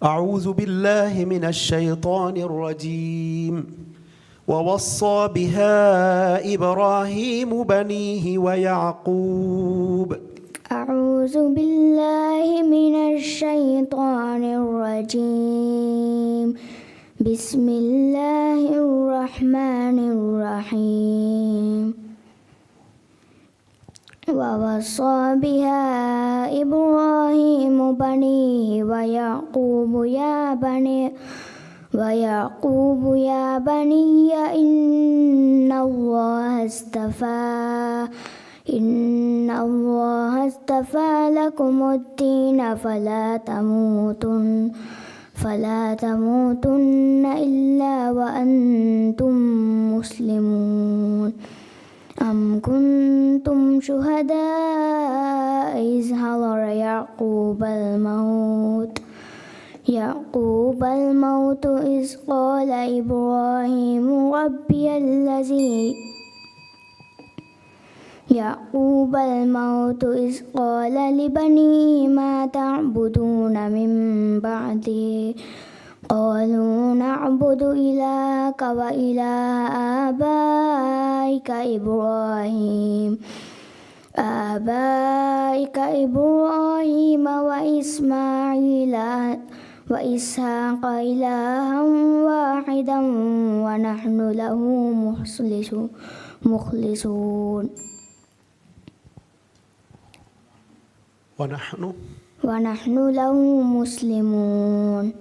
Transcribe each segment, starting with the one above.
أعوذ بالله من الشيطان الرجيم ووصى بها إبراهيم بنيه ويعقوب أعوذ بالله من الشيطان الرجيم بسم الله الرحمن الرحيم ووصى بها إبراهيم بنيه ويعقوب يا بني إن الله اصطفى لكم الدين فلا تموتن إلا وأنتم مسلمون أم كنتم شهداء إذ حضر يعقوب الموت إذ قال إبراهيم لبنيه ما تعبدون من بعدي قالوا نعبد إلهك وإله آبائك إبراهيم وإسماعيل وإسحاق إلها واحدا ونحن له مخلصون ونحن له مسلمون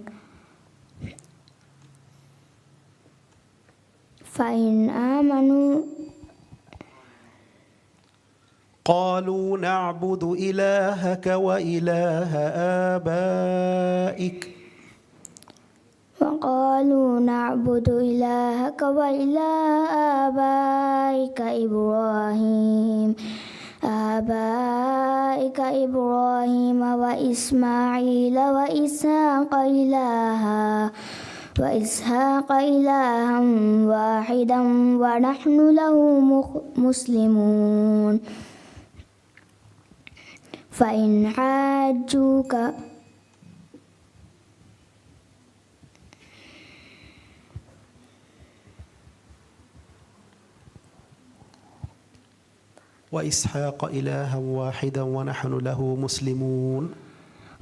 فإن آمنوا قالوا نعبد إلهك وإله آبائك وقالوا نعبد إلهك وإله آبائك إبراهيم وإسماعيل وإسحاق إلها واحدا ونحن له مسلمون فإن حاجوك وإسحاق إلها واحدا ونحن له مسلمون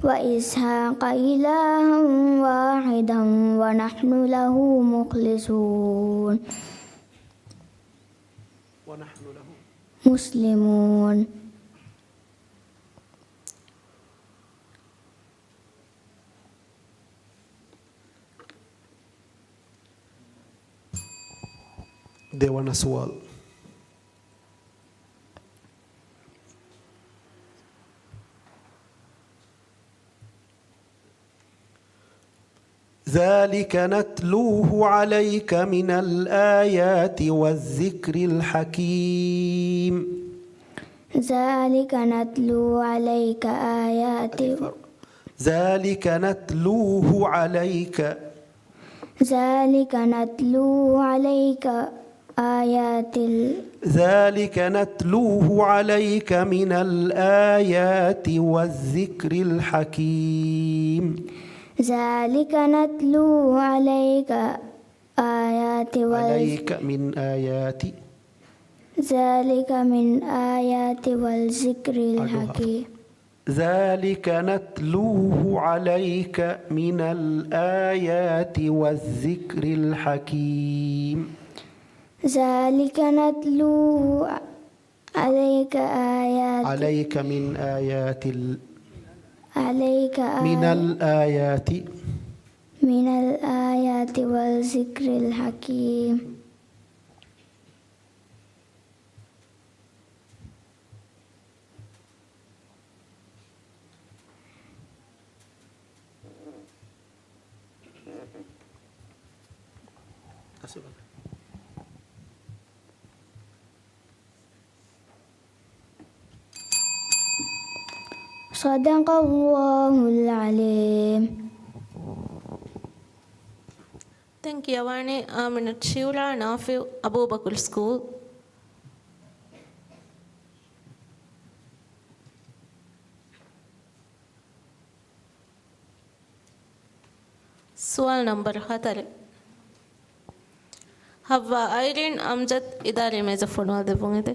وإسحاق إلها واحدا ونحن له مخلصون ونحن له مسلمون Dewan Aswal. ذلك نتلوه عليك من الآيات والذكر الحكيم ذلك نتلوه عليك ذلك نتلوه عليك ذلك نتلوه عليك من الآيات والذكر الحكيم ذلك نتلوه عليك من آيات والذكر الحكيم ذلك نتلوه عليك من الآيات والذكر الحكيم ذلك نتلوه عليك من الآيات والذكر الحكيم صدق الله العليم. Thank you, Yawani. I'm in Shivla Nafi Abu Bakr School. سوال نمبر 4 هوا آيرين أمجد إداري ميزفون والده بونده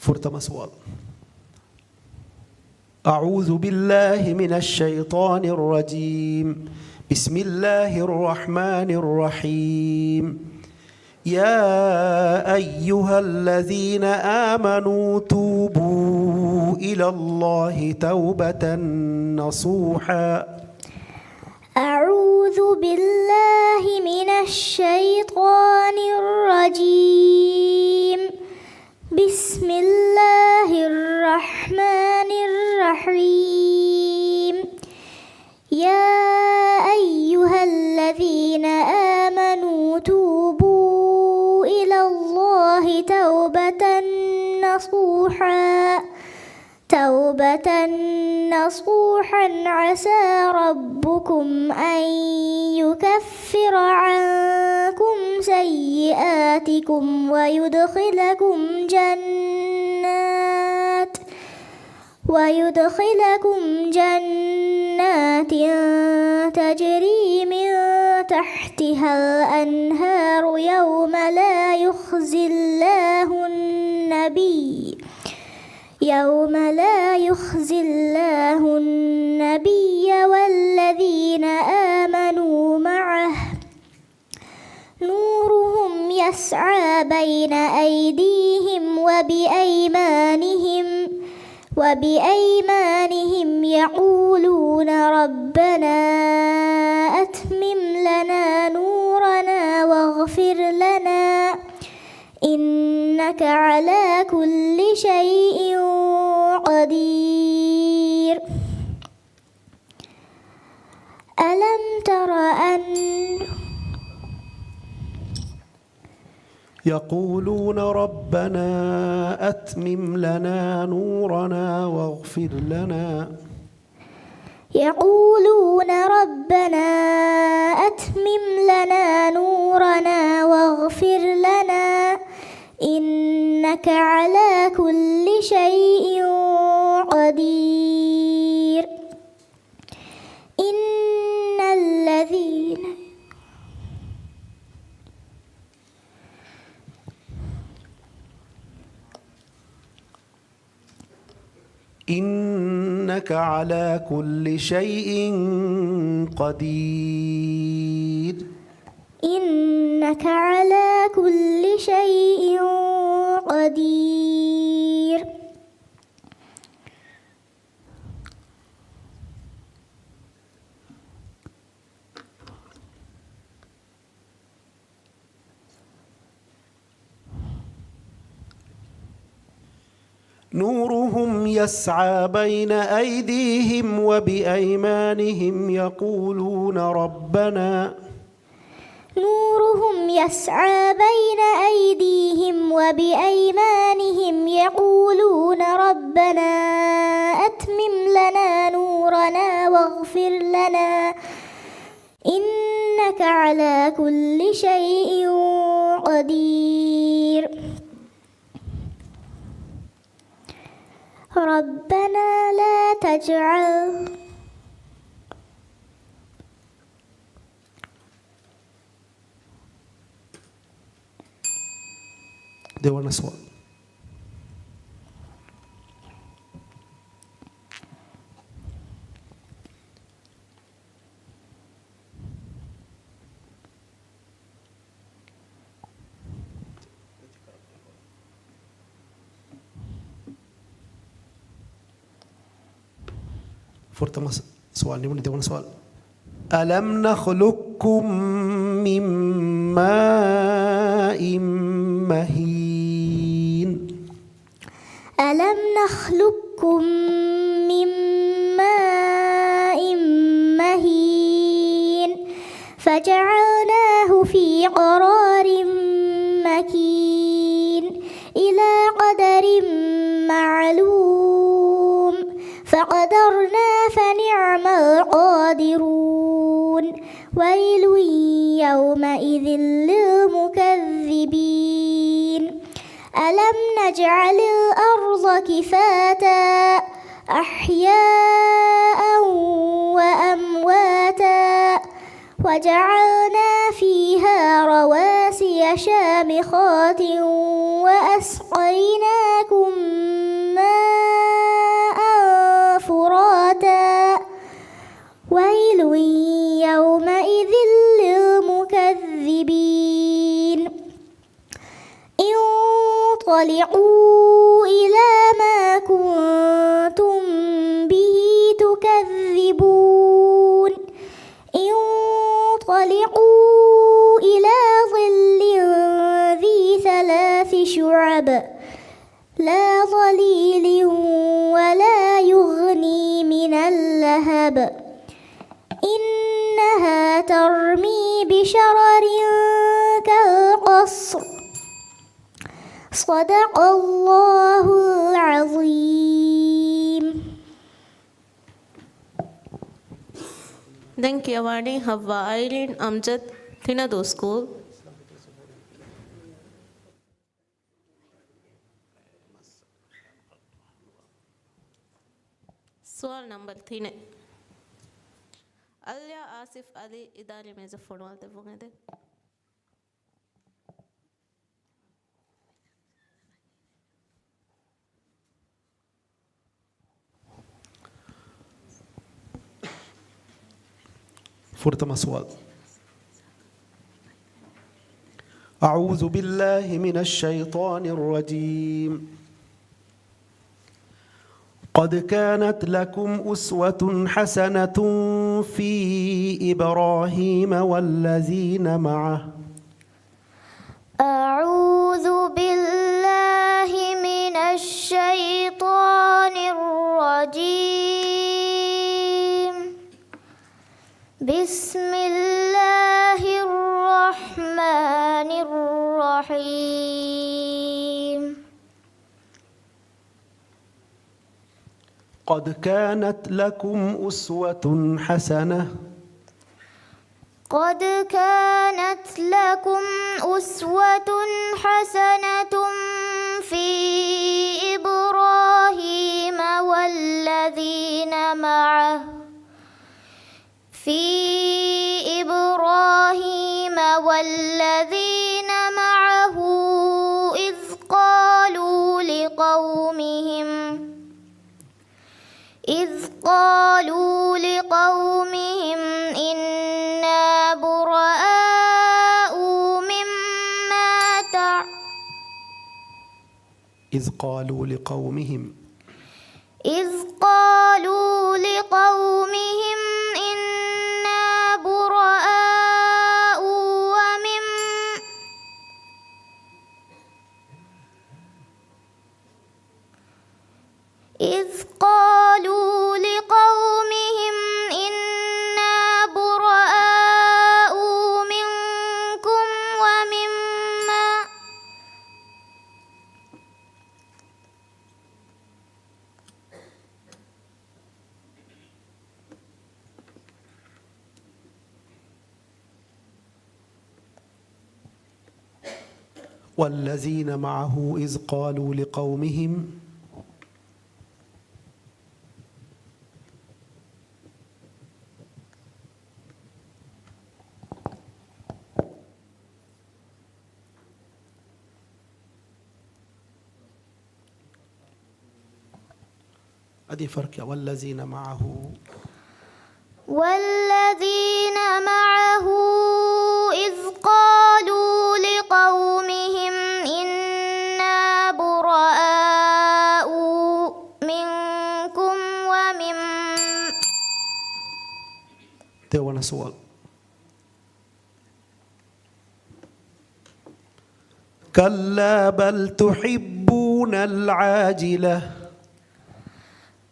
Pertama soal. أعوذ بالله من الشيطان الرجيم. بسم الله الرحمن الرحيم. يا أيها الذين آمنوا توبوا إلى الله توبة نصوحا. أعوذ بالله من الشيطان الرجيم. بسم الله الرحمن الرحيم. يا أيها الذين آمنوا توبوا إلى الله توبة نصوحا عسى ربكم أن يكفر عنكم سيئاتكم ويدخلكم جنات تجري من تحتها الأنهار يوم لا يخزي الله النبي والذين آمنوا معه نورهم يسعى بين أيديهم وبأيمانهم يقولون ربنا أتمم لنا نورنا واغفر لنا إنك على كل شيء قدير. ألم تر أن يقولون ربنا أتمم لنا نورنا واغفر لنا يقولون ربنا أتمم لنا نورنا واغفر لنا إنك على كل شيء قدير. إن الذين إنك على كل شيء قدير. إنك على كل شيء قدير. نورهم يسعى بين أيديهم وبأيمانهم يقولون ربنا نورهم يسعى بين أيديهم وبأيمانهم يقولون ربنا أتمم لنا نورنا واغفر لنا إنك على كل شيء قدير. ربنا لا تجعل Dewan soal. Pertama soal ini dewan soal. Alam nakhluqukum min ma'in mahin. ألم نخلقكم من ماء مهين فجعلناه في قرار مكين إلى قدر معلوم فقدرنا فنعم القادرون. ويل يومئذ للمكذبين ألم نجعل الأرض كفاتا أحياء وأمواتا وجعلنا فيها رواسي شامخات وأسقيناكم ماء فراتا ويل يومئذ للمكذبين انطلقوا إلى ما كنتم به تكذبون انطلقوا إلى ظل ذي 3 شعب لا ظليل ولا يغني من اللهب إنها ترمي بشرر كالقصر صدق الله العظيم. Denkiawani Havva Irene Amjad Thinado School. Sual number 3. Alia Asif Ali Idari Meza Fonwal Devungede. Furtama sual. أعوذ بالله من الشيطان الرجيم. قد كانت لكم أسوة حسنة في إبراهيم والذين معه. أعوذ بالله من الشيطان الرجيم. بسم الله الرحمن الرحيم. قد كانت لكم أسوة حسنة. قد كانت لكم أسوة حسنة في إبراهيم والذين معه إذ قالوا لقومهم إنا براء مما إذ قالوا لقومهم إنا براء إذ قالوا لقومهم إنا براء منكم ومما والذين معه إذ قالوا لقومهم أدي فرق والذين معه إذ قالوا لقومهم إنا براء منكم تيوانا سؤال. كلا بل تحبون العاجلة.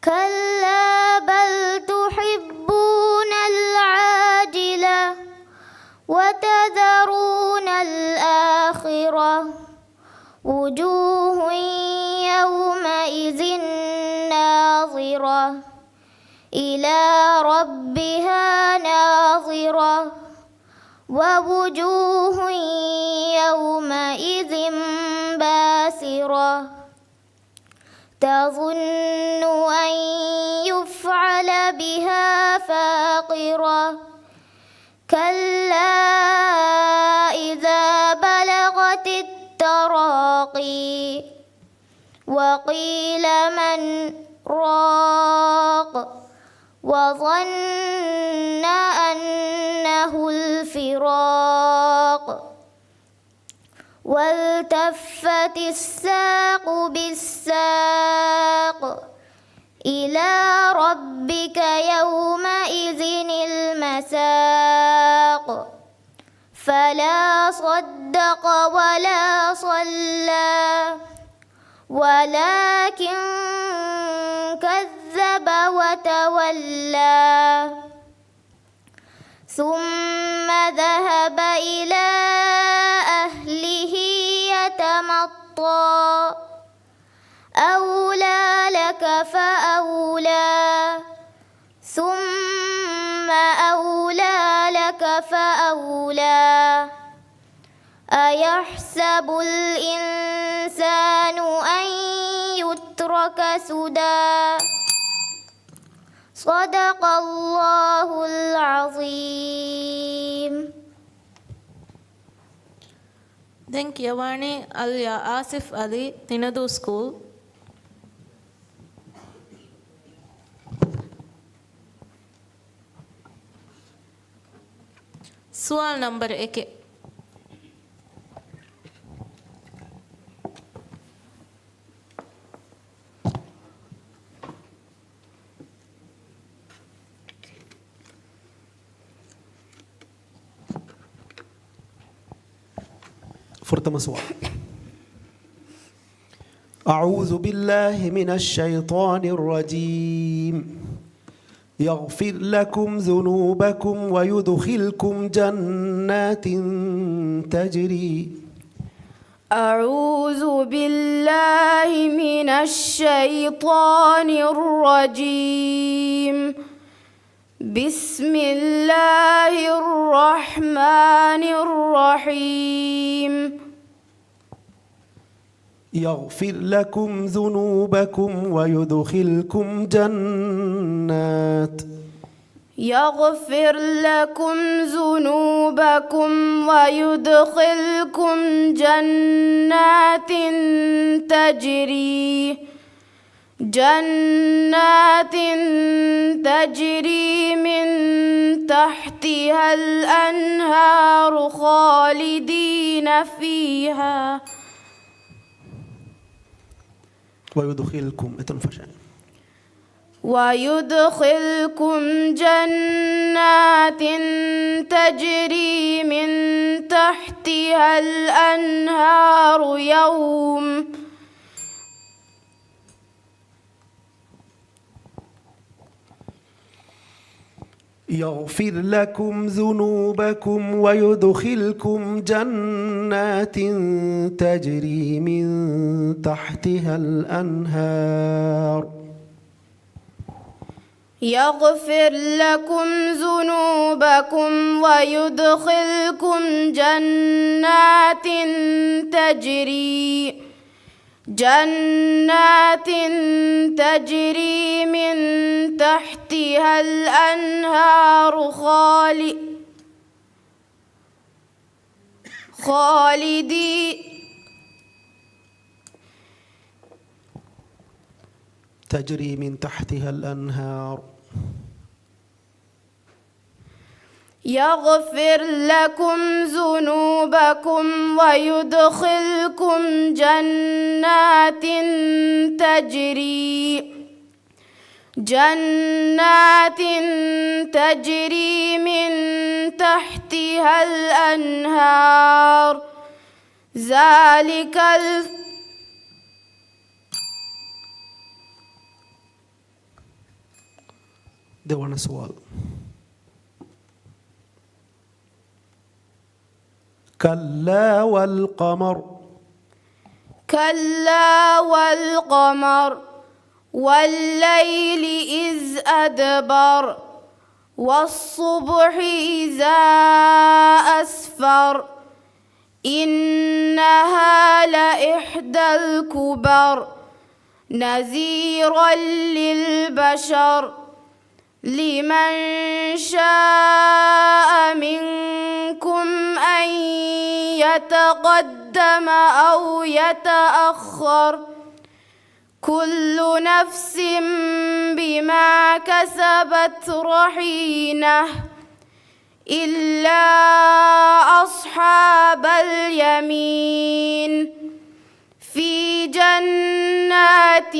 كلا بل تحبون العاجلة وتذرون الآخرة وجوه يومئذ ناظرة إلى ربها ناظرة ووجوه يومئذ باسرة تظن أن يفعل بها فاقرة كلا إذا بلغت التراقي وقيل من راق وظن أنه الفراق والتفت الساق بالساق إلى ربك يومئذ المساق فلا صدق ولا صلى ولكن كذب وتولى ثم ذهب إلى أهله يتمطى أولى لك فأولى ثم أولى لك فأولى أيحسب الإنسان أن يترك سدى صدق الله العظيم. Thank you, Yawani Alia Asif Ali, Tinadu School. Sual number 1. Pertama soal. أعوذ بالله من الشيطان الرجيم يغفر لكم ذنوبكم ويدخلكم جنات تجري. أعوذ بالله من الشيطان الرجيم بسم الله الرحمن الرحيم يغفر لكم ذنوبكم ويدخلكم جنات. يغفر لكم ذنوبكم ويدخلكم جنات تجري من تحتها الأنهار خالدين فيها ويدخلكم جنات تجري من تحتها الأنهار يغفر لكم ذنوبكم ويدخلكم جنات تجري من تحتها الأنهار. يغفر لكم ذنوبكم ويدخلكم جنات تجري من تحتها الأنهار تجري من تحتها الأنهار. يغفر لكم ذنوبكم ويدخلكم جنات تجري من تحتها الأنهار ذلك ده سؤال. كلا والقمر والليل إذ أدبر والصبح إذا أسفر إنها لإحدى الكبر نذيرا للبشر لمن شاء منكم أن يتقدم أو يتأخر كل نفس بما كسبت رهينة إلا أصحاب اليمين في جنات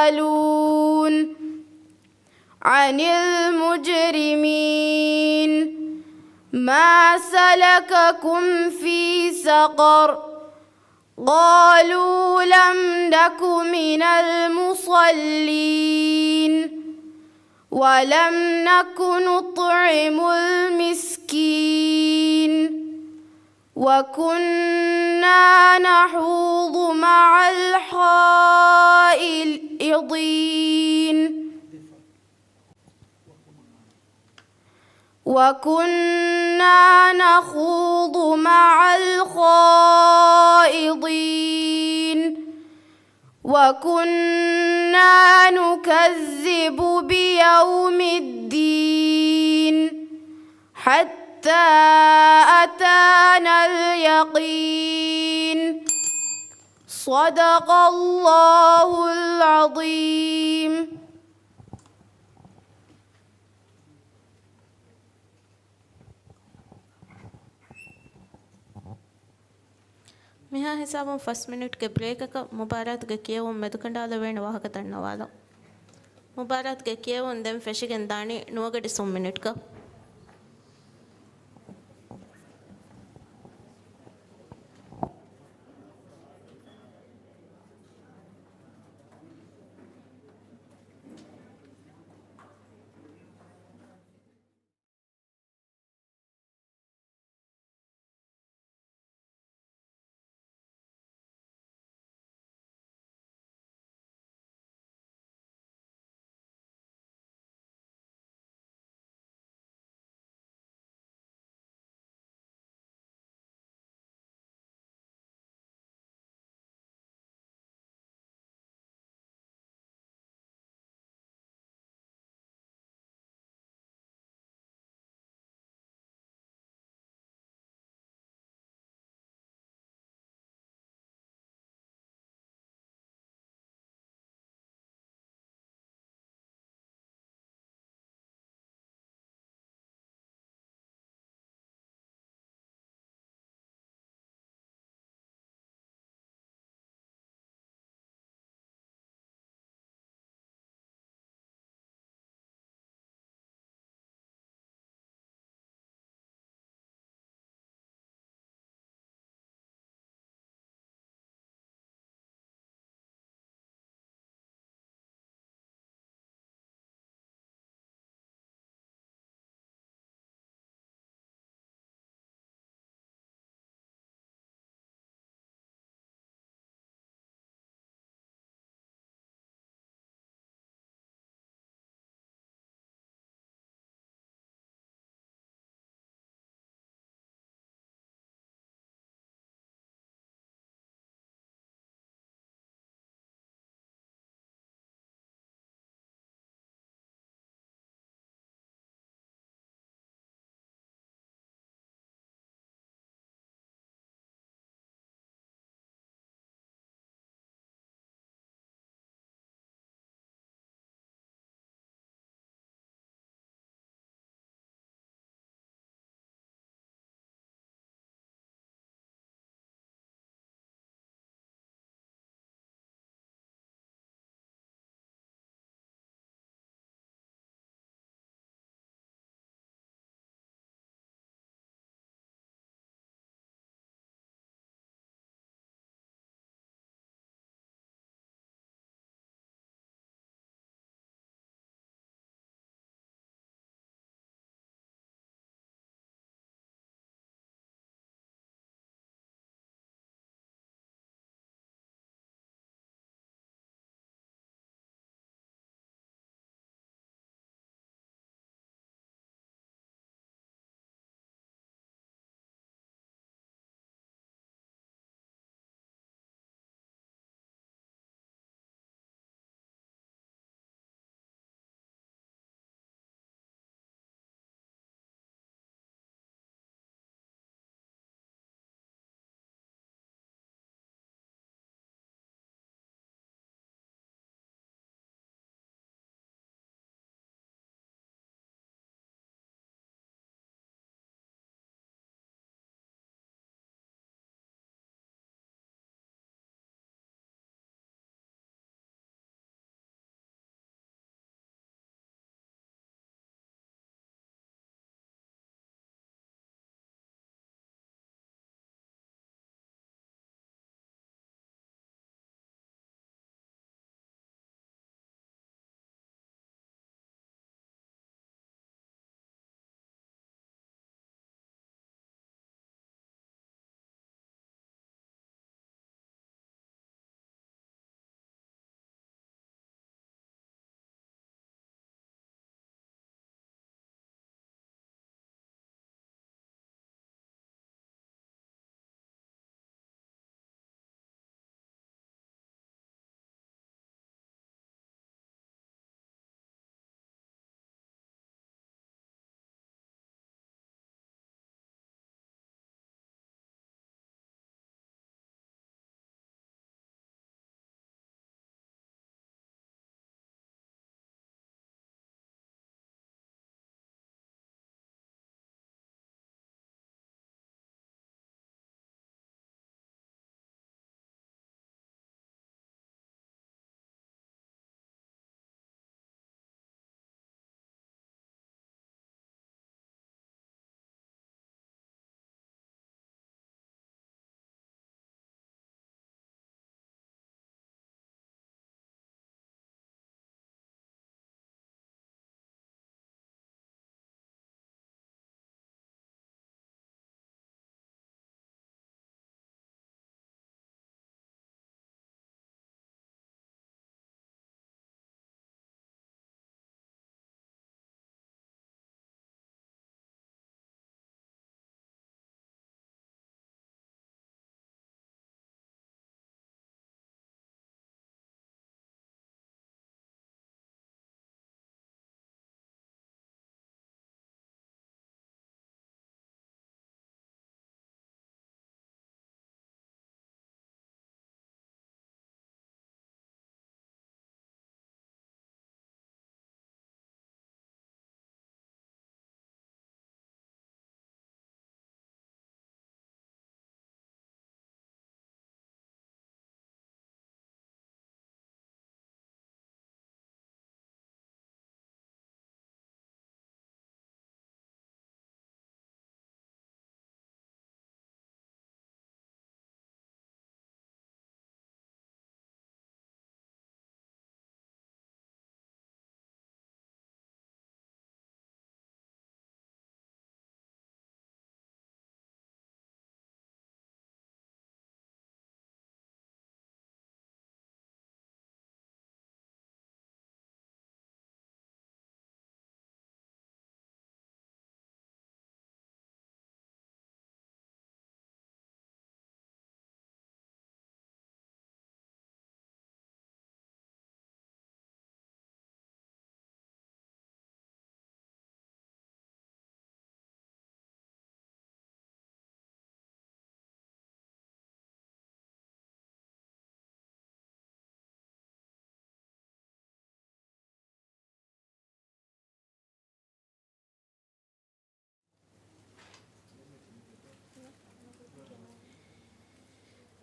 يتساءلون عن المجرمين ما سلككم في سقر قالوا لم نك من المصلين ولم نك نطعم المسكين وكنا نحوض مع الخائضين وكنا نخوض مع الخائضين وكنا نكذب بيوم الدين حتى أتانا اليقين صدق الله العظيم. මිහා හිසාබම් 1 මිනිට්ගේ බ්‍රේක් එක මුබාරත්ගේ කියවුම් මෙදුකණ්ඩාල වේන වාහක තන්නවාලා මුබාරත්ගේ කියවුම් දෙම් ෆෙෂිගෙන් දානි නුවගඩි 3 මිනිට්ක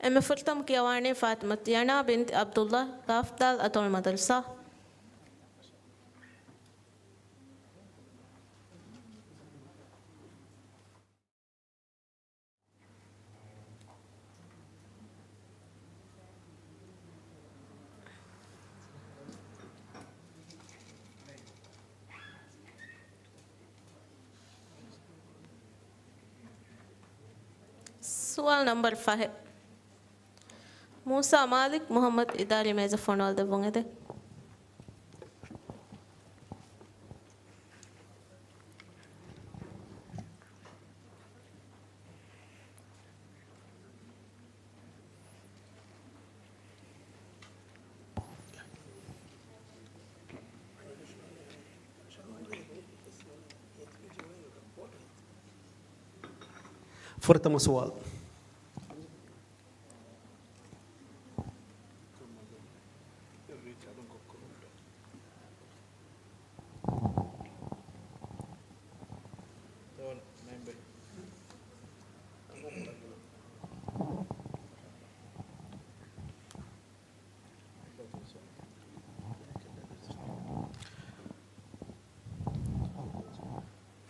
එම ෆුර්තම් කියවානේ ෆාතිමත් යනා බින්ත් අබ්දුල්ලා ගාෆ්දාල් අතොල් මදරසා سؤال نمبر 5 موسى مالك محمد إداري ميزة فونال دفعه ده Furtama sual.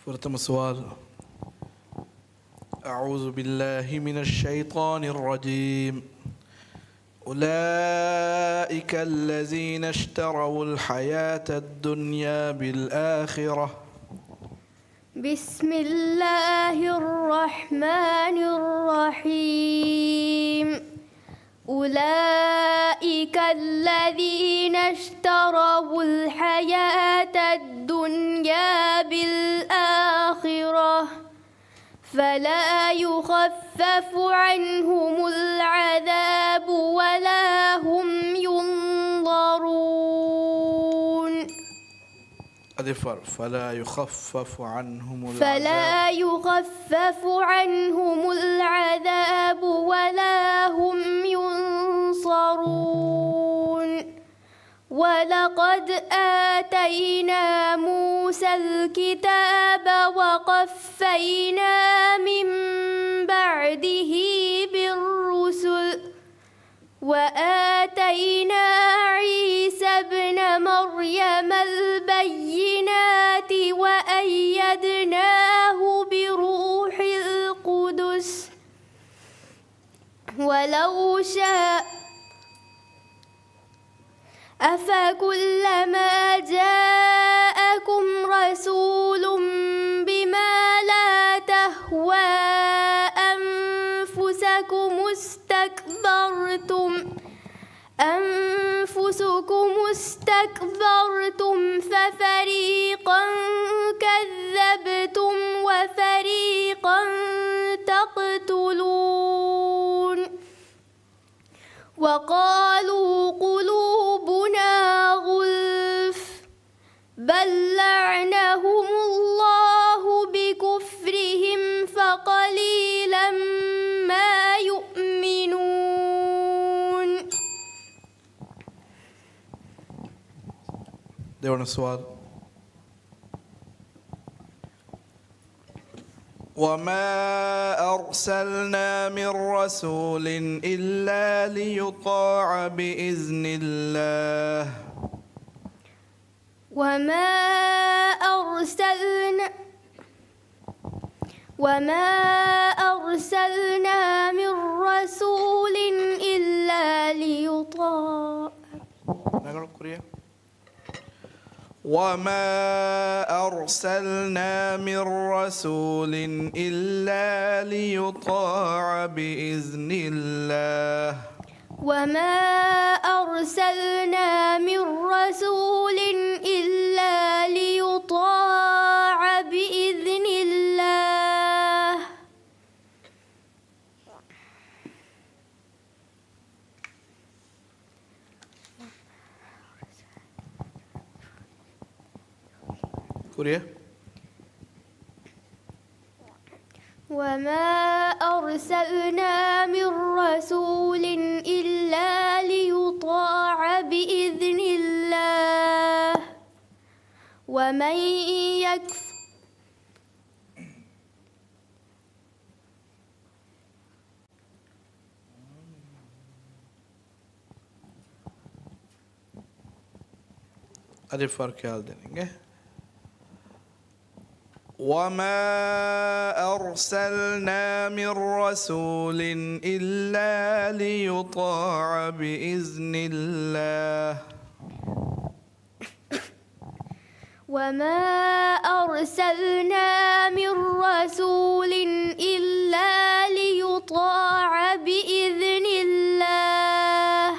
فرتم السؤال. أعوذ بالله من الشيطان الرجيم. أولئك الذين اشتروا الحياة الدنيا بالآخرة. بسم الله الرحمن الرحيم. أولئك الذين اشتروا الحياة الدنيا بالآخرة فلا يخفف عنهم العذاب ولا هم ينظرون. أدفر فلا يخفف عنهم العذاب ولا هم ينصرون. ولقد آتينا موسى الكتاب وقفينا من بعده بالرسل وآتينا عيسى ابن مريم البينات وأيدناه بروح القدس ولو شاء أفكلما جاءكم رسول بما لا تهوى أنفسكم استكبرتم ففريقا كذبتم وفريقا تقتلون. وقالوا قلوبنا غلف بل لعنهم الله بكفرهم فقليلا ما يؤمنون. دعونا السؤال. وما أرسلنا من رسول إلا ليطاع بإذن الله. وما أرسلنا من رسول إلا ليطاع. وما أرسلنا من رسول إلا ليطاع بإذن الله. وما أرسلنا من رسول إلا ليطاع بإذن الله. كوريا. وما أرسلنا من رسول إلا ليطاع بإذن الله ومن يكفر अलिफ पर ख्याल देंगे وما أرسلنا من رسول إلا ليطاع بإذن الله وما أرسلنا من رسول إلا ليطاع بإذن الله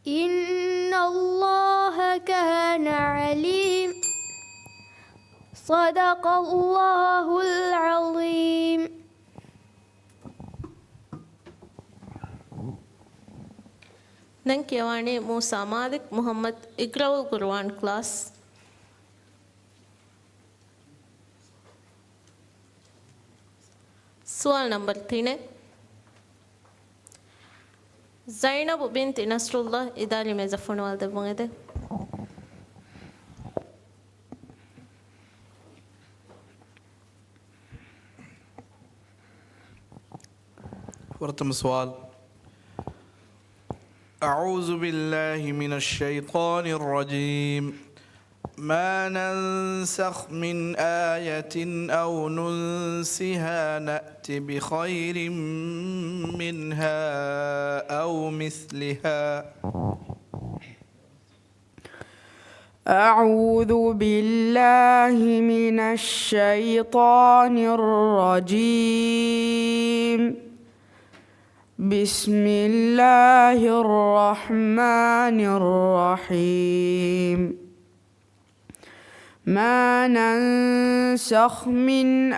إن الله كان عليم صدق الله العظيم ننكيواني موسى مالك محمد اقرأوا القرآن كلاس سؤال نمبر 3 زينب بنت نصر الله إداري مزفون والدبونده ورتم سؤال أعوذ بالله من الشيطان الرجيم ما ننسخ من آية أو ننسها نأت بخير منها أو مثلها أعوذ بالله من الشيطان الرجيم بسم الله الرحمن الرحيم ما ننسخ من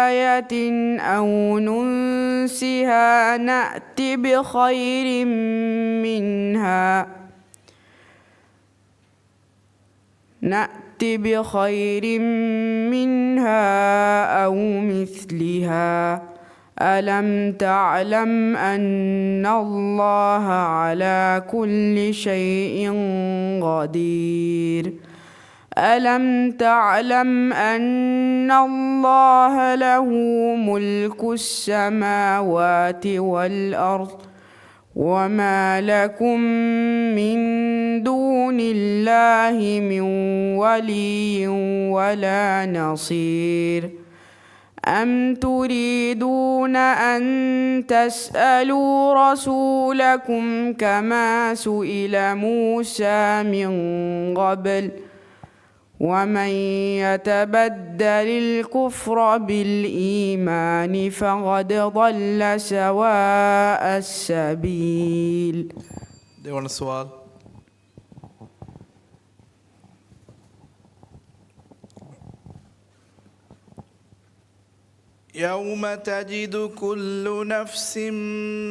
آية أو ننسها نأت بخير منها أو مثلها ألم تعلم أن الله على كل شيء قدير ألم تعلم أن الله له ملك السماوات والأرض وما لكم من دون الله من ولي ولا نصير أم تريدون أن تسألوا رسولكم كما سئل موسى من قبل ومن يتبدل الكفر بالإيمان فقد ضل سواء السبيل. ديوان السؤال يوم تجد كل نفس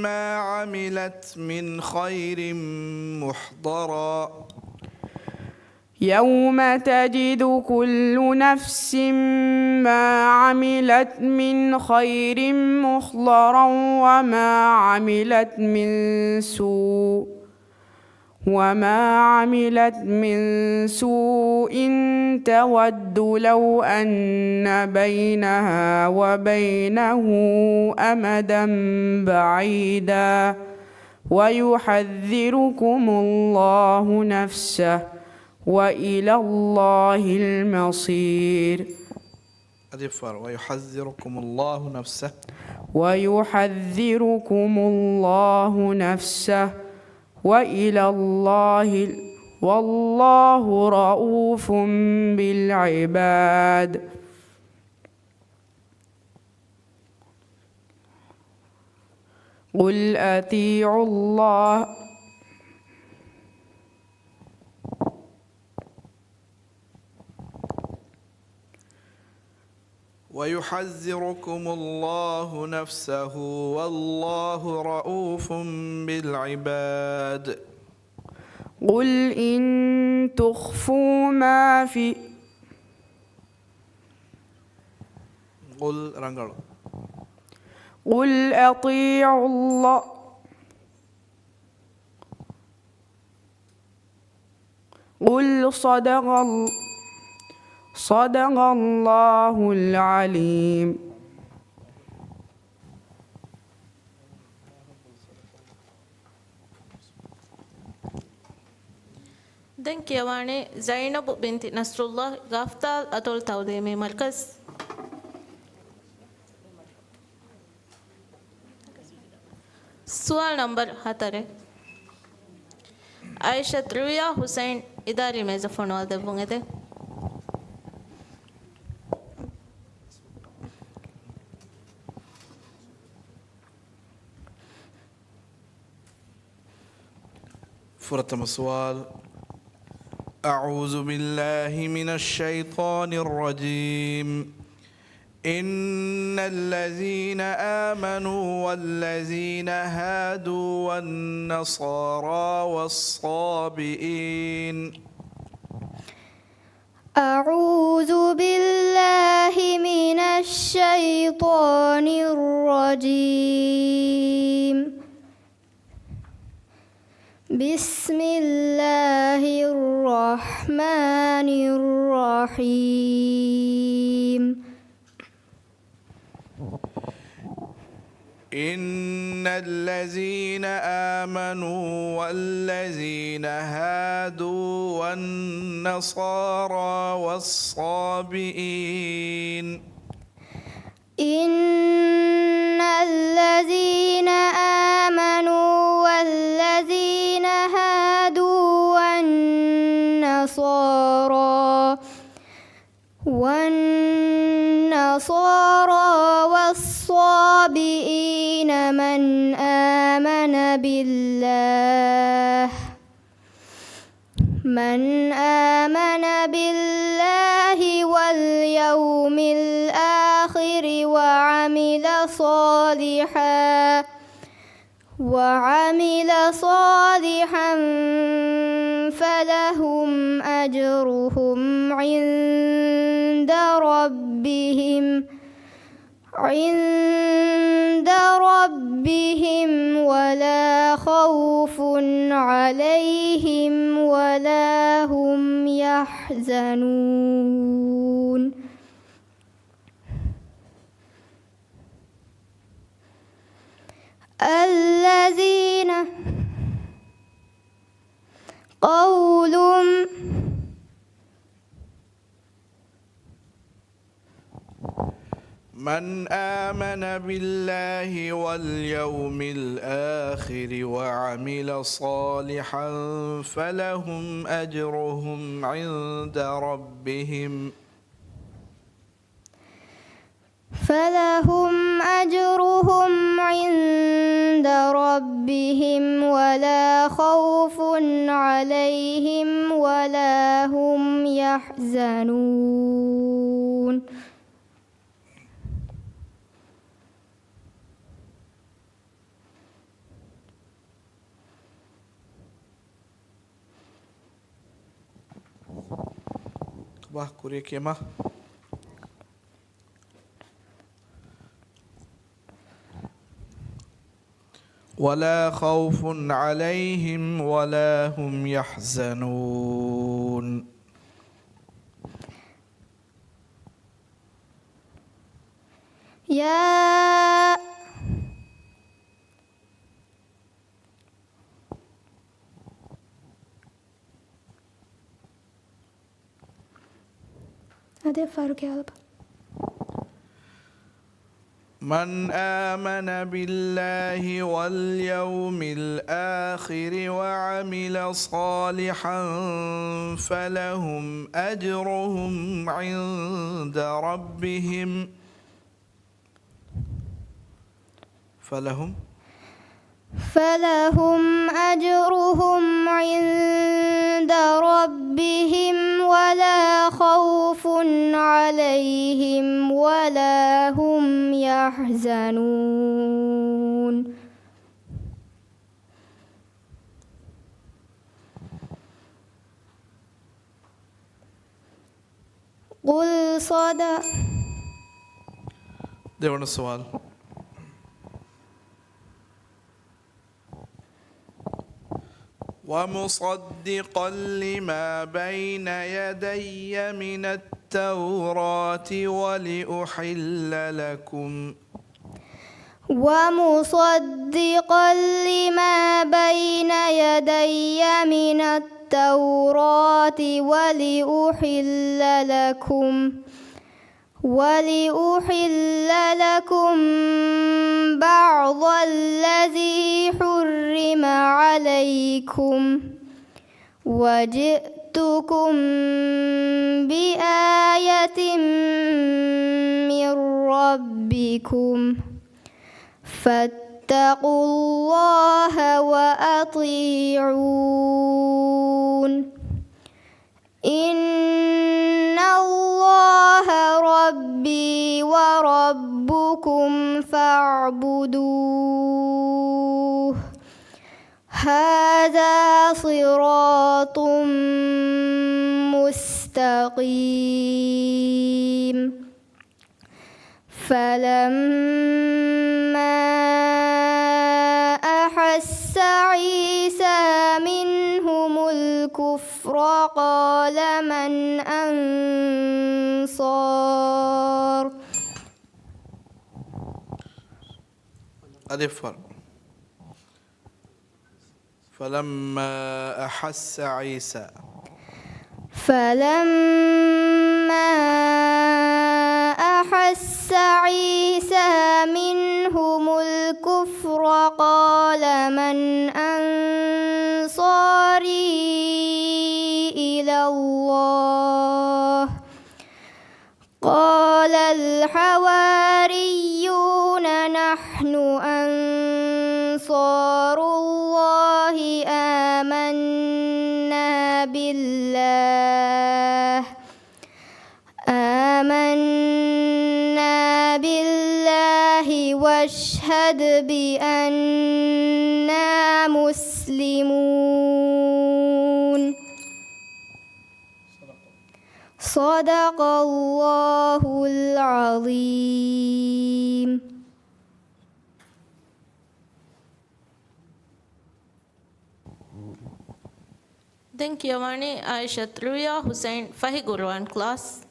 ما عملت من خير محضرا يوم تجد كل نفس ما عملت من خير محضرا وما عملت من سوء تود لو أن بينها وبينه أمدا بعيدا ويحذركم الله نفسه وإلى الله المصير. ويحذركم الله نفسه وإلى الله والله رؤوف بالعباد. قل أطيعوا الله ويحذركم الله نفسه والله رؤوف بالعباد. قل إن تخفوا ما في قل أطيعوا الله قل صدق الله العليم. دن كيواني زينب بنت نصر الله غافتال أتول تعليمي مركز. سؤال نمبر 7 عائشة رويا حسين إداري ميزفون والدبون إده. فرتم السؤال. أعوذ بالله من الشيطان الرجيم. إن الذين آمنوا والذين هادوا والنصارى والصابئين. أعوذ بالله من الشيطان الرجيم. بسم الله الرحمن الرحيم. إن الذين آمنوا والذين هادوا والنصارى والصابئين. إن الذين آمنوا والذين هادوا والنصارى والصابئين من آمن بالله واليوم الآخر وعمل صالحا فلهم أجرهم عند ربهم ولا خوف عليهم ولا هم يحزنون. الذين قول من آمن بالله واليوم الآخر وعمل صالحا فلهم أجرهم عند ربهم ولا خوف عليهم ولا هم يحزنون. Bah kurik ya mah. ولا خوف عليهم ولا هم يحزنون. يا هذا فاروق يا رب. من آمن بالله واليوم الآخر وعمل صالحا فلهم أجرهم عند ربهم فلهم أجرهم عند ربهم ولا خوف عليهم ولا هم يحزنون. قل صدق. Dewan السؤال. ومصدقا لما بين يدي من التوراة ولأحل لكم ومصدقا لما بين يدي من التوراة التوراة ولأحل لكم بعض الذي حرم عليكم وجئتكم بآية من ربكم فاتقوا الله وأطيعون إن الله ربي وربكم فاعبدوه هذا صراط مستقيم فلما أحس عيسى منهم الكفر قال من أنصار ألف فرق. فلما أحس عيسى منهم الكفر قال من أنصاري إلى الله قال الحواريون نحن أنصار الله آمنا بالله واشهد بأننا مسلمون صدق الله العظيم. Thank you, Vani. Aisha Truya Hussain, Fahi Gurwan class.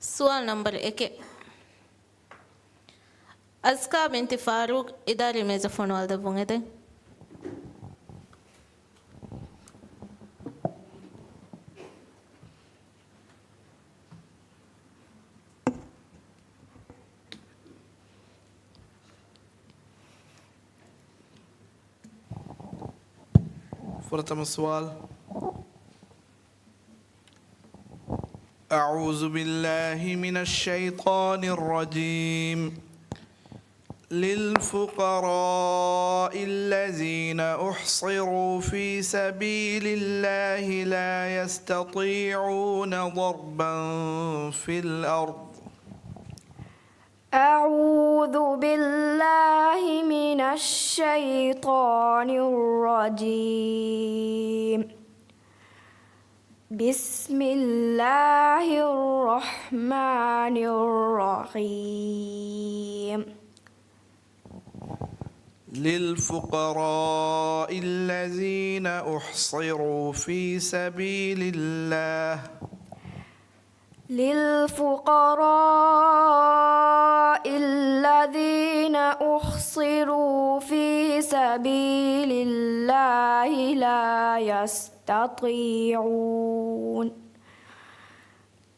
سؤال نمبر 1 أزكى بنت فاروق إداري ميزفون والده بونغده فرتم السؤال. أعوذ بالله من الشيطان الرجيم. للفقراء الذين أحصروا في سبيل الله لا يستطيعون ضربا في الأرض. أعوذ بالله من الشيطان الرجيم. بسم الله الرحمن الرحيم. للفقراء الذين أحصروا في سبيل الله. للفقراء الذين أحصروا في سبيل الله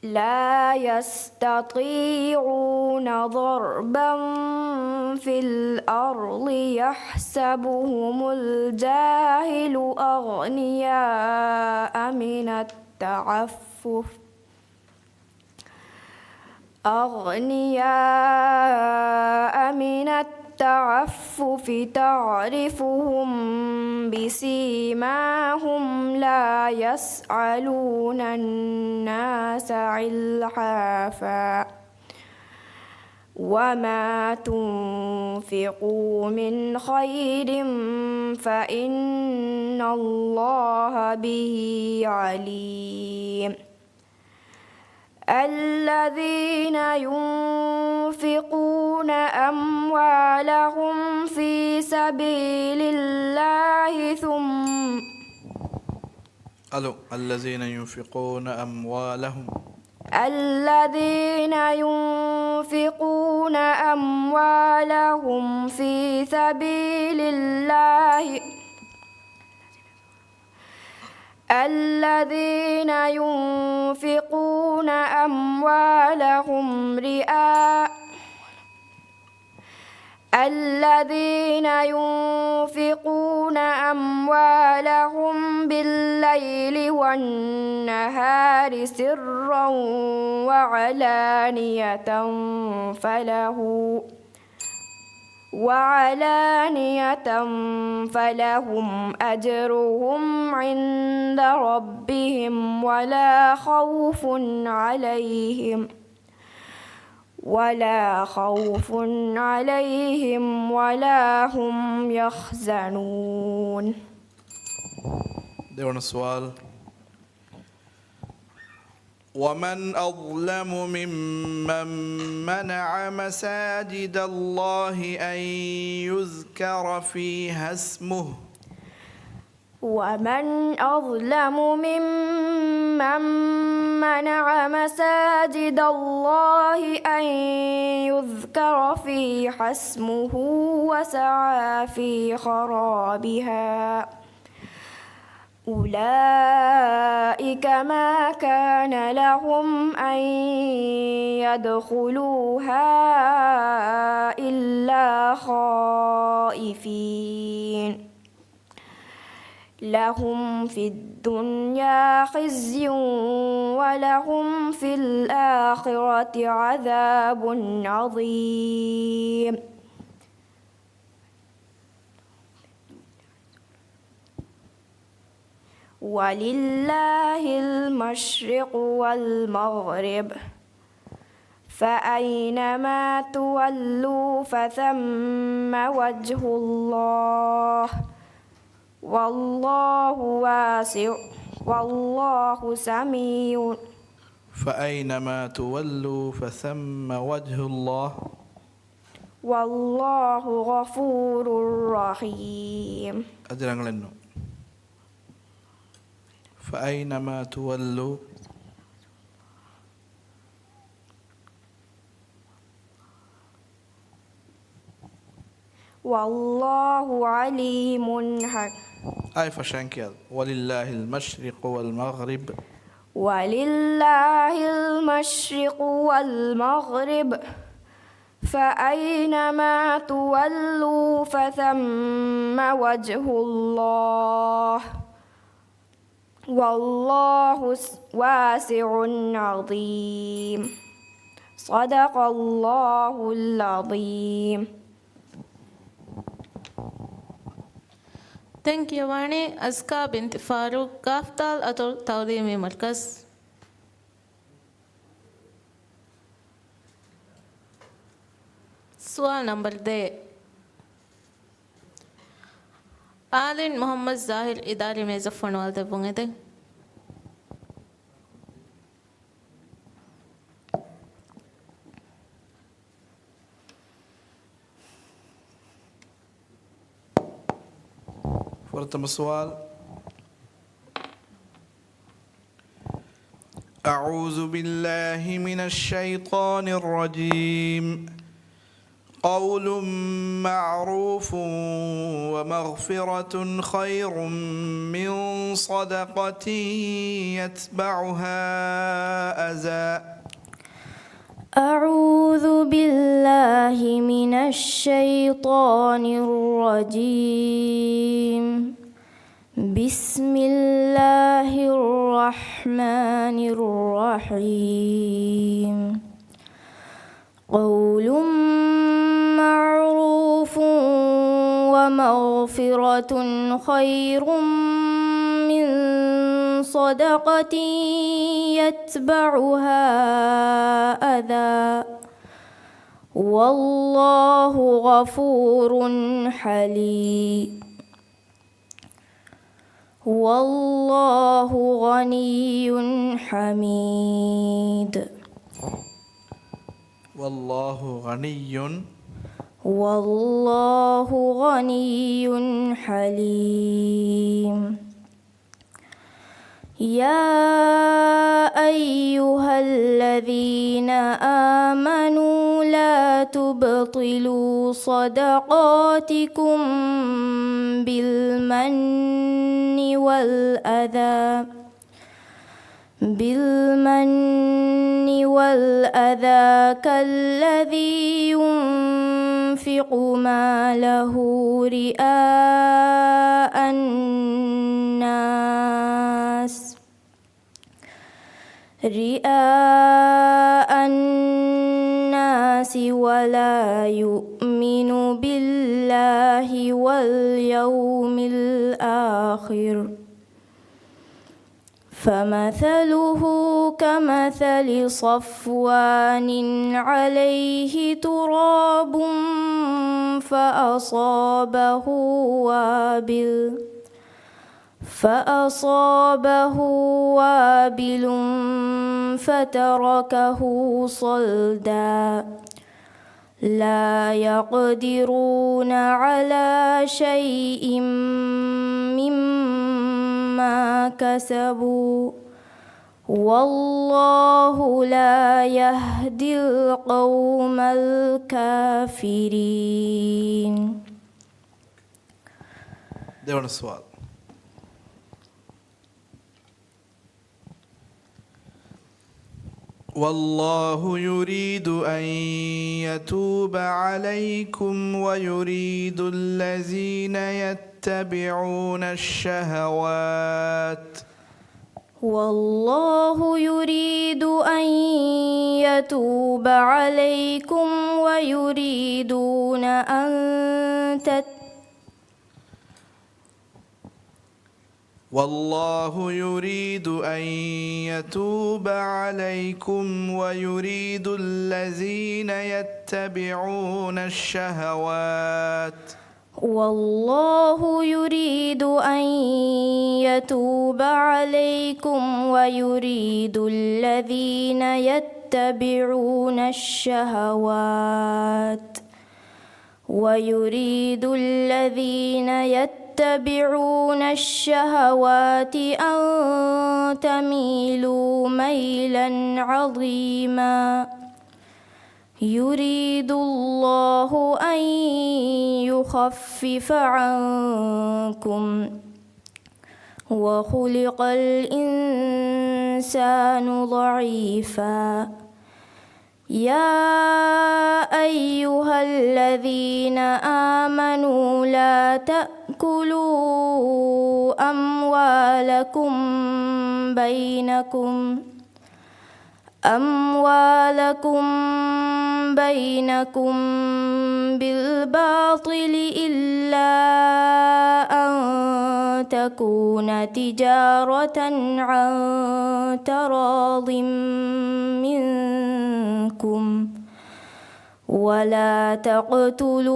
لا يستطيعون ضربا في الأرض يحسبهم الجاهل أغنياء من التعفف تعرفهم بسيماهم لا يسألون الناس إلحافا وما تنفقوا من خير فإن الله به عليم. الذين ينفقون أموالهم في سبيل الله الذين ينفقون أموالهم الذين ينفقون أموالهم في سبيل الله الذين ينفقون أموالهم بالليل والنهار سرا وعلانية فلهم أجرهم عند ربهم ولا خوف عليهم ولا هم يحزنون. ديوان السؤال. ومن أظلم ممن منع مساجد الله أن يذكر فيها اسمه ومن أظلم ممن منع مساجد الله أن يذكر فيها اسمه وسعى في خرابها أولئك ما كان لهم أن يدخلوها إلا خائفين لهم في الدنيا خزي ولهم في الآخرة عذاب عظيم. ولله المشرق والمغرب فأينما تولوا فثم وجه الله والله واسع والله سميع. فأينما تولوا فثم وجه الله والله غفور رحيم. أجرنا لنا. فأينما تولوا والله عليم حكيم. أي فشانكيال ولله المشرق والمغرب ولله المشرق والمغرب فأينما تولوا فثم وجه الله والله واسع عظيم. صدق الله العظيم. Thank you, Wani. Azka bint Farooq, Kaftal Atul Tawlimi Markaz. Sual number 2. Alin Muhammad Zahir Idari में ज़फ़र वाले बुंगे थे. فرتم السؤال. أعوذ بالله من الشيطان الرجيم. قول معروف ومغفرة خير من صدقة يتبعها أذى. أعوذ بالله من الشيطان الرجيم. بسم الله الرحمن الرحيم. قول معروف ومغفرة خير من صدقة يتبعها أذى والله غفور حليم. والله غني حميد. والله غني والله غني حليم. يا أيها الذين آمنوا لا تبطلوا صدقاتكم بالمن والأذى كالذي ينفق ماله رئاء الناس ولا يؤمن بالله واليوم الآخر فمثله كمثل صفوان عليه تراب فأصابه وابل فتركه صلدا لا يقدرون على شيء مما كسبوا والله لا يهدي القوم الكافرين. دون السؤال. والله يريد أن يتوب عليكم ويريد الذين يتبعون الشهوات والله يريد أن يتوب عليكم ويريدون والله يريد أن يتوب عليكم ويريد الذين يتبعون الشهوات والله يريد أن يتوب عليكم ويريد الذين يتبعون الشهوات أن تميلوا ميلا عظيما يريد الله أن يخفف عنكم وخلق الإنسان ضعيفا يا أيها الذين آمنوا لا تأكلوا أموالكم بينكم بالباطل إلا أن تكون تجارة عن تراض منكم ولا تقتلوا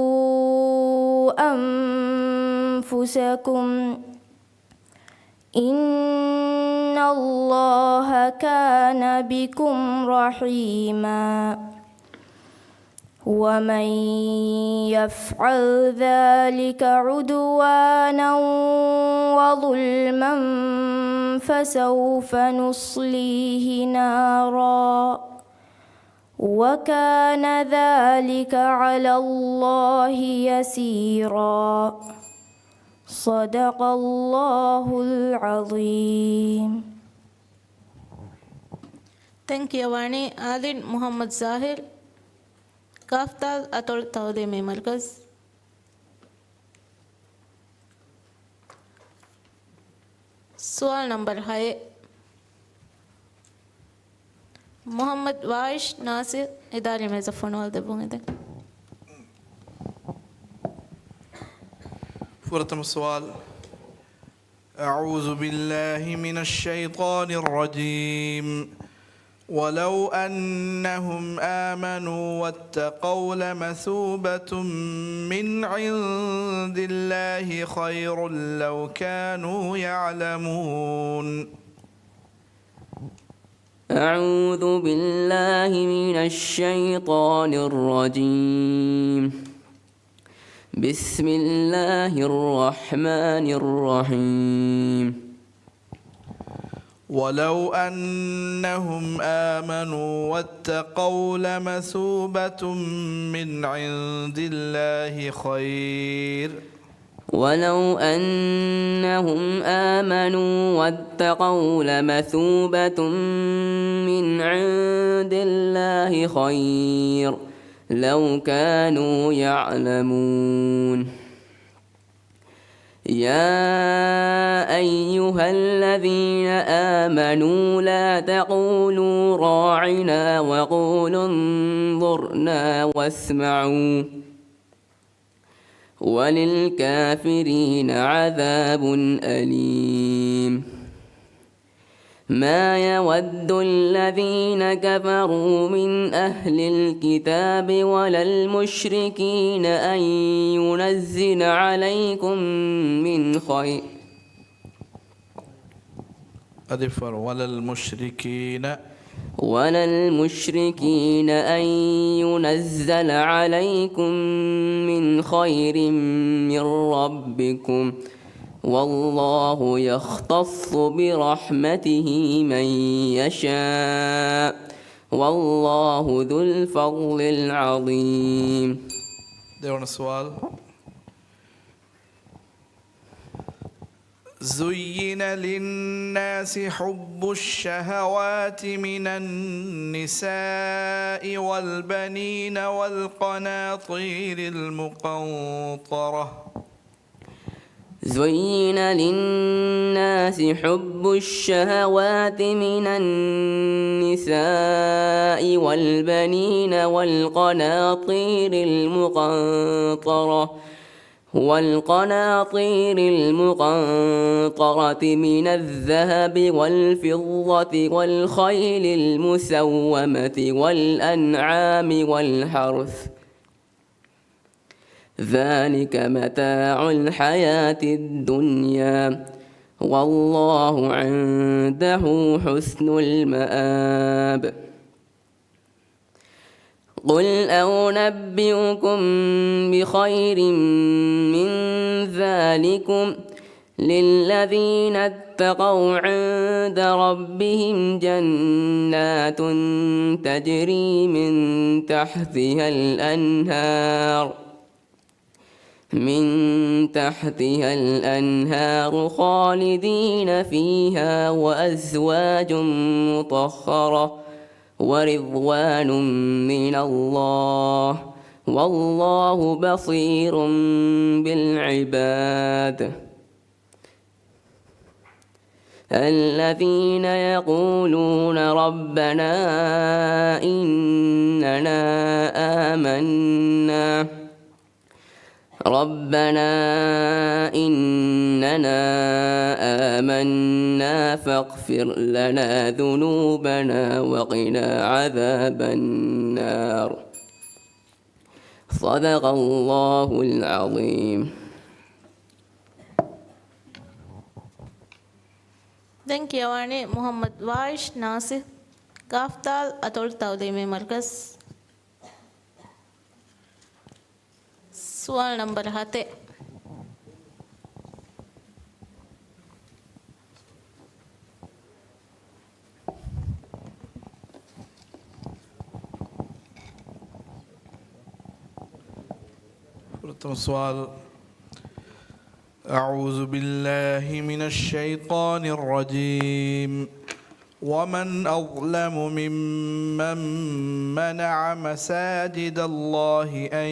أنفسكم إن الله كان بكم رحيما ومن يفعل ذلك عدوانا وظلما فسوف نصليه نارا وكان ذلك على الله يسيرا صدق الله العظيم. Thank you واني عادل محمد زاهر كافتال أطول تعليمي مركز. سؤال نمبر है मोहम्मद वाइश नासिर इदारे में ज़फ़न वाल दबोंगे दे. فرتم السؤال. أعوذ بالله من الشيطان الرجيم. ولو أنهم آمنوا واتقوا لمثوبة من عند الله خير لو كانوا يعلمون. أعوذ بالله من الشيطان الرجيم. بسم الله الرحمن الرحيم. ولو أنهم آمنوا واتقوا لمثوبة من عند الله خير ولو أنهم آمنوا واتقوا لمثوبة من عند الله خير لو كانوا يعلمون يا أيها الذين آمنوا لا تقولوا راعنا وقولوا انظرنا واسمعوا وللكافرين عذاب أليم ما يود الذين كفروا من أهل الكتاب ولا المشركين أن ينزل عليكم من خير أدفر ولا المشركين أن ينزل عليكم من خير من ربكم والله يختص برحمته من يشاء والله ذو الفضل العظيم. ديوان السؤال. زين للناس حب الشهوات من النساء والبنين والقناطير المقنطرة زين للناس حب الشهوات من النساء والبنين والقناطير المقنطرة من الذهب والفضة والخيل المسومة والأنعام والحرث ذلك متاع الحياة الدنيا والله عنده حسن المآب. قل أنبئكم بخير من ذلكم للذين اتقوا عند ربهم جنات تجري من تحتها الأنهار خالدين فيها وأزواج مطهرة ورضوان من الله والله بصير بالعباد. الذين يقولون ربنا إننا آمنا فاغفر لنا ذنوبنا وقنا عذاب النار. صدق الله العظيم. دن كيواني محمد وايش ناصر كافتال أطول تعليمي مركز. سؤال نمبر 7. سؤال. أعوذ بالله من الشيطان الرجيم. ومن أظلم ممن منع مساجد الله أن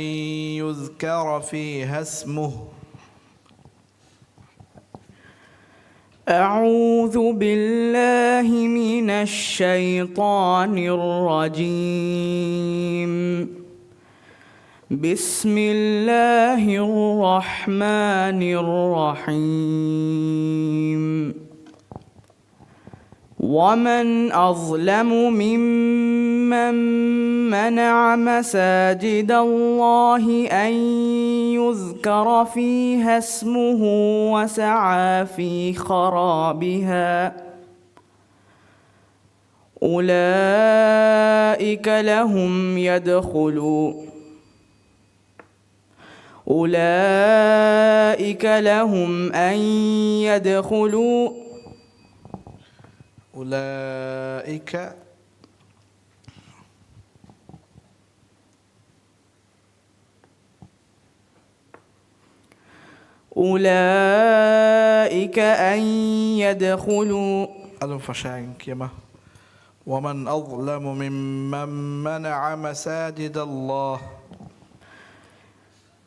يذكر فيها اسمه. أعوذ بالله من الشيطان الرجيم. بسم الله الرحمن الرحيم. ومن أظلم ممن منع مساجد الله أن يذكر فيها اسمه وسعى في خرابها أولئك لهم أن يدخلوا أولئك أولئك أن يدخلوا ألم فشانك يما ومن أظلم ممن منع مساجد الله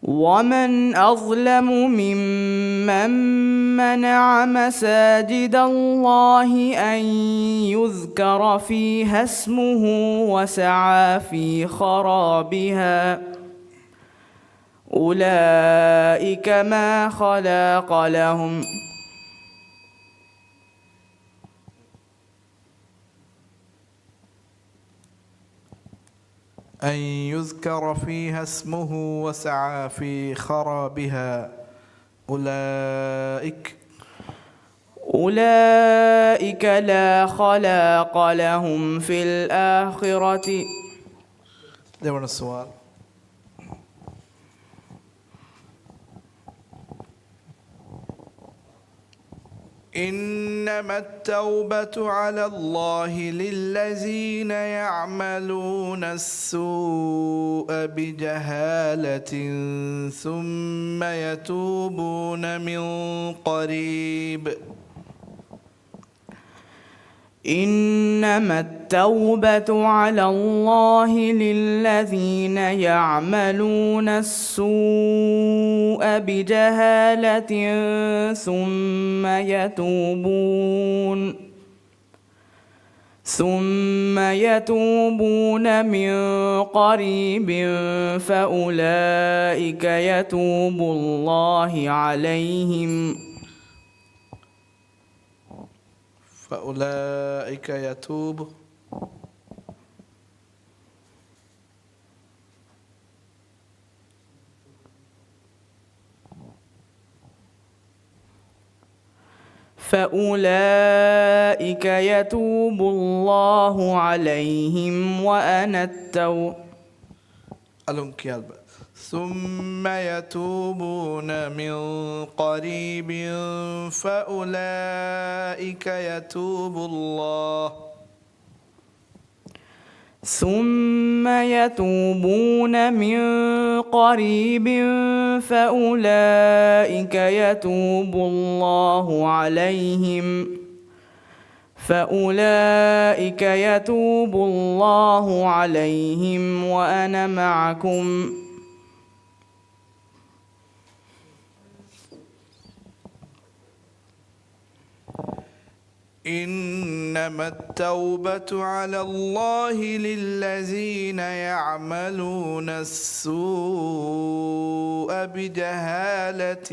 ومن أظلم ممن منع مساجد الله أن يذكر فيها اسمه وسعى في خرابها أولئك ما خلاق لهم أن يذكر فيها اسمه وسعى في خرابها أولئك لا خلاق لهم في الآخرة. دون السؤال. إنما التوبة على الله للذين يعملون السوء بجهالة ثم يتوبون من قريب. إنما التوبة على الله للذين يعملون السوء بجهالة ثم يتوبون من قريب فأولئك يتوب الله عليهم. فأولئك يتوب الله عليهم وأنا التواب. ثم يتوبون من قريب فأولئك يتوب الله. ثم يتوبون من قريب فأولئك يتوب الله عليهم. فأولئك يتوب الله عليهم وأنا معكم. إنما التوبة على الله للذين يعملون السوء بجهالة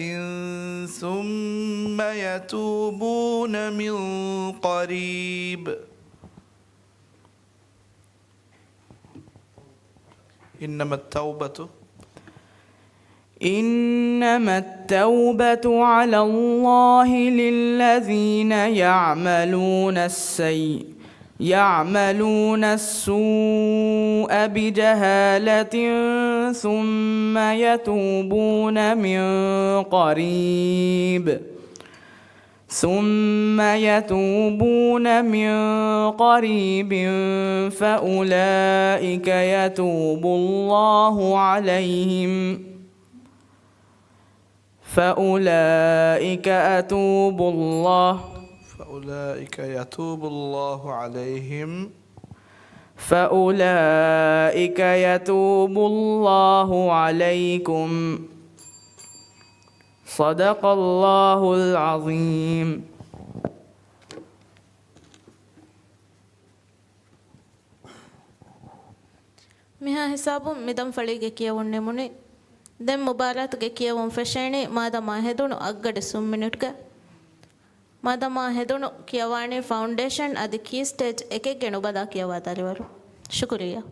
ثم يتوبون من قريب. إنما التوبة على الله للذين يعملون السوء بجهالة ثم يتوبون من قريب فأولئك يتوب الله عليهم. فأولئك يتوب الله عليهم. فأولئك يتوب الله عليكم. صدق الله العظيم. මිහා හිසාබුම් මිදම් ඵලීගේ කියවන්නේ මුනේ දැන් මුබාරත්ගේ කියවුම් ෆෙෂේනේ මාදමා හෙදුණු අග්ගඩ සුම් මිනිට්ක මාදමා හෙදුණු කියවානේ ෆවුන්ඩේෂන් අධි කී ස්ටේජ් එකෙක් ගෙනු බදා කියවා තරිවරු ಶುಕ್ರಿಯಾ.